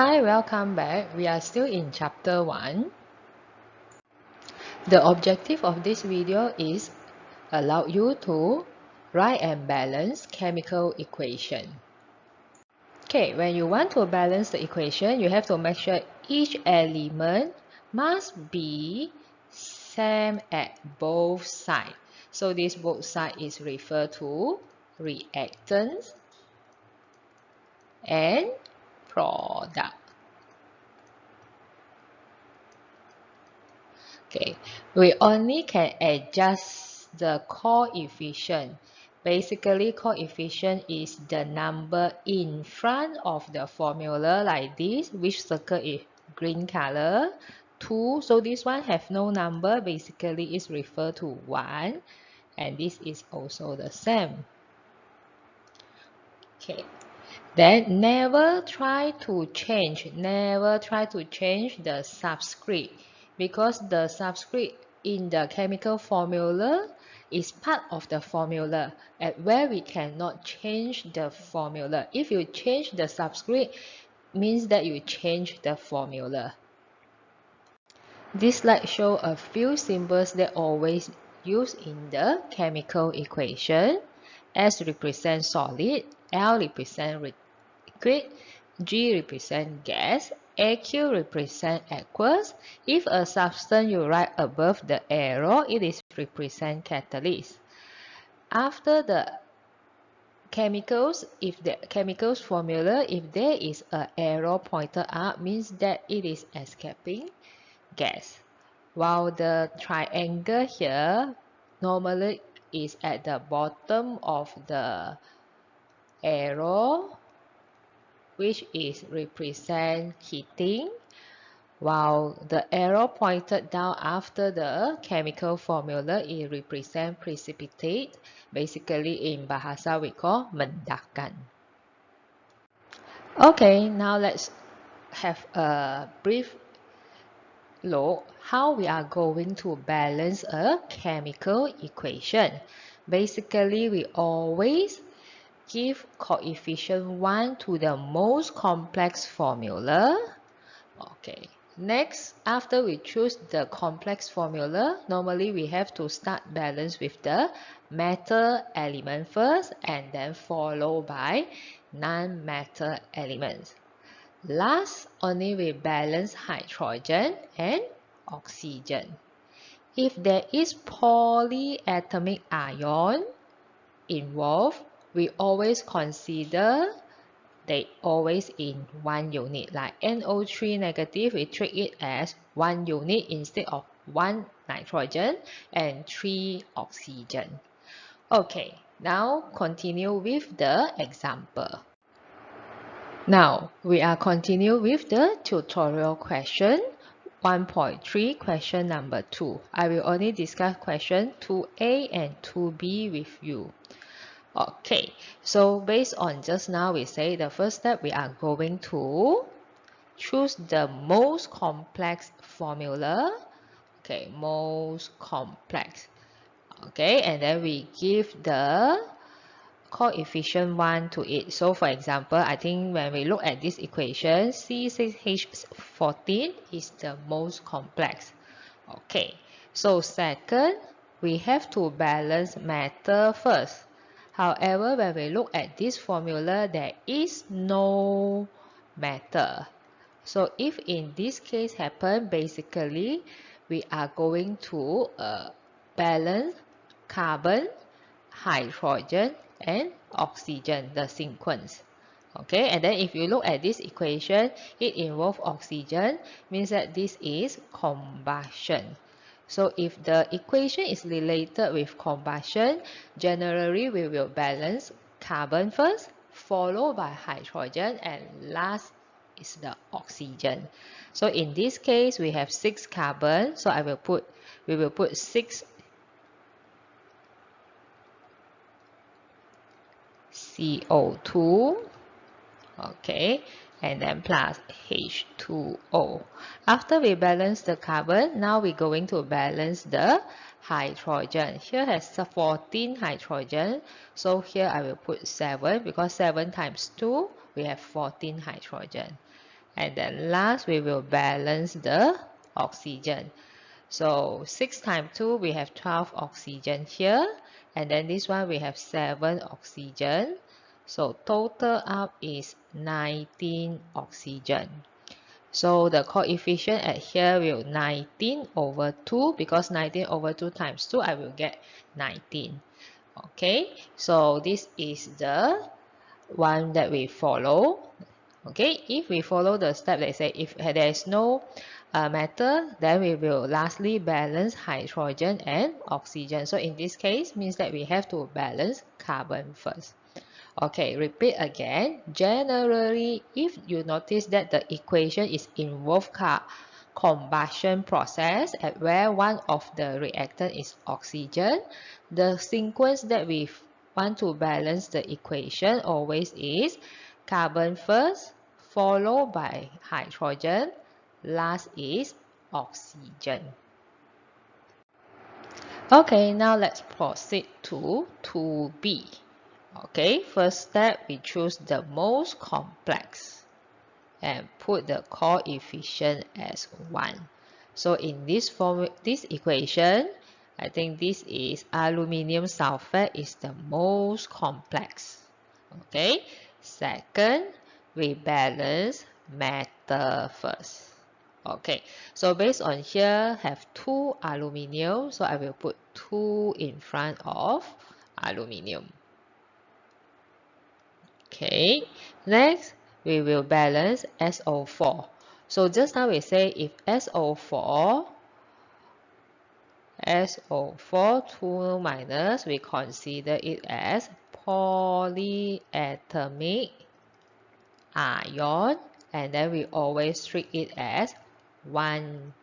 Hi, welcome back. We are still in chapter 1. The objective of this video is allow you to write and balance chemical equation. Okay, when you want to balance the equation, you have to make sure each element must be same at both sides. So this both side is referred to reactants and product. Okay, we only can adjust the coefficient. Basically, coefficient is the number in front of the formula like this, which circle is green color. 2, so this one have no number, basically is referred to 1, and this is also the same. Okay, then never try to change the subscript, because the subscript in the chemical formula is part of the formula, at where we cannot change the formula. If you change the subscript, means that you change the formula. This slide shows a few symbols that always used in the chemical equation. S represents solid, L represents liquid, G represents gas, AQ represents aqueous. If a substance you write above the arrow, it is represent catalyst. After the chemicals, if the chemicals formula, if there is an arrow pointed up, means that it is escaping gas. While the triangle here normally is at the bottom of the arrow, which is represent heating, while the arrow pointed down after the chemical formula, it represent precipitate. Basically in bahasa we call mendakan. Okay, now let's have a brief look how we are going to balance a chemical equation. Basically, we always give coefficient 1 to the most complex formula. Okay, next, after we choose the complex formula, normally we have to start balance with the metal element first and then follow by non-metal elements. Last, only we balance hydrogen and oxygen. If there is polyatomic ion involved, we always consider they always in 1 unit. Like NO3 negative, we treat it as 1 unit instead of 1 nitrogen and 3 oxygen. Okay, now continue with the example. Now, we are continue with the tutorial question 1.3, question number 2. I will only discuss question 2a and 2b with you. Okay, so based on just now, we say the first step, we are going to choose the most complex formula. Okay, most complex. Okay, and then we give the coefficient 1 to it. So for example, I think when we look at this equation, C6H14 is the most complex. Okay, so second, we have to balance metal first. However, when we look at this formula, there is no metal. So if in this case happen, basically, we are going to balance carbon, hydrogen, and oxygen, the sequence. Okay, and then if you look at this equation, it involves oxygen, means that this is combustion. So if the equation is related with combustion, generally we will balance carbon first, followed by hydrogen, and last is the oxygen. So in this case, we have 6 carbon, so we will put 6 CO2, okay, and then plus H2O. After we balance the carbon, now we're going to balance the hydrogen. Here has 14 hydrogen, so here I will put 7, because 7 times 2, we have 14 hydrogen. And then last, we will balance the oxygen. So 6 times 2, we have 12 oxygen here. And then this one, we have 7 oxygen. So total up is 19 oxygen. So the coefficient at here will 19 over 2, because 19 over 2 times 2, I will get 19. Okay, so this is the one that we follow. Okay, if we follow the step, let's say if there is no metal, then we will lastly balance hydrogen and oxygen. So in this case, means that we have to balance carbon first. Okay, repeat again. Generally, if you notice that the equation is involve combustion process at where one of the reactant is oxygen, the sequence that we want to balance the equation always is carbon first, followed by hydrogen, last is oxygen. Okay, now let's proceed to 2b. Okay, first step, we choose the most complex and put the coefficient as 1. So in this form, this equation, I think this is aluminium sulfate is the most complex. Okay, second, we balance metal first. Okay, so based on here, have 2 aluminium, so I will put 2 in front of aluminium. Okay, next we will balance SO4. So just now we say if SO4, 2 minus, we consider it as polyatomic ion, and then we always treat it as 1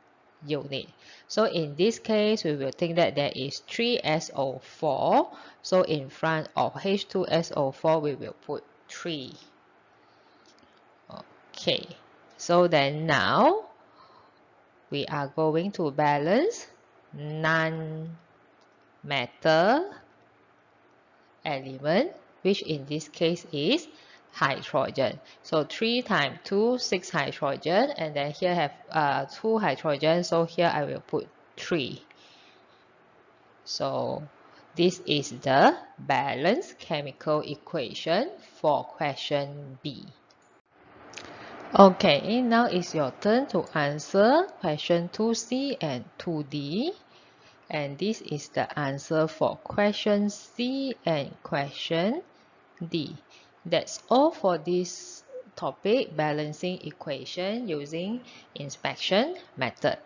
unit. So in this case, we will think that there is 3 SO4. So in front of H2SO4, we will put 3. Okay, so then now we are going to balance non-metal element, which in this case is hydrogen. So 3 times 2, 6 hydrogen, and then here have 2 hydrogen, so here I will put 3. So this is the balanced chemical equation for question B. Okay, now it's your turn to answer question 2C and 2D. And this is the answer for question C and question D. That's all for this topic, balancing equation using inspection method.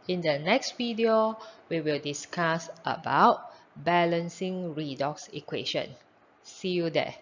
In the next video, we will discuss about balancing redox equation. See you there.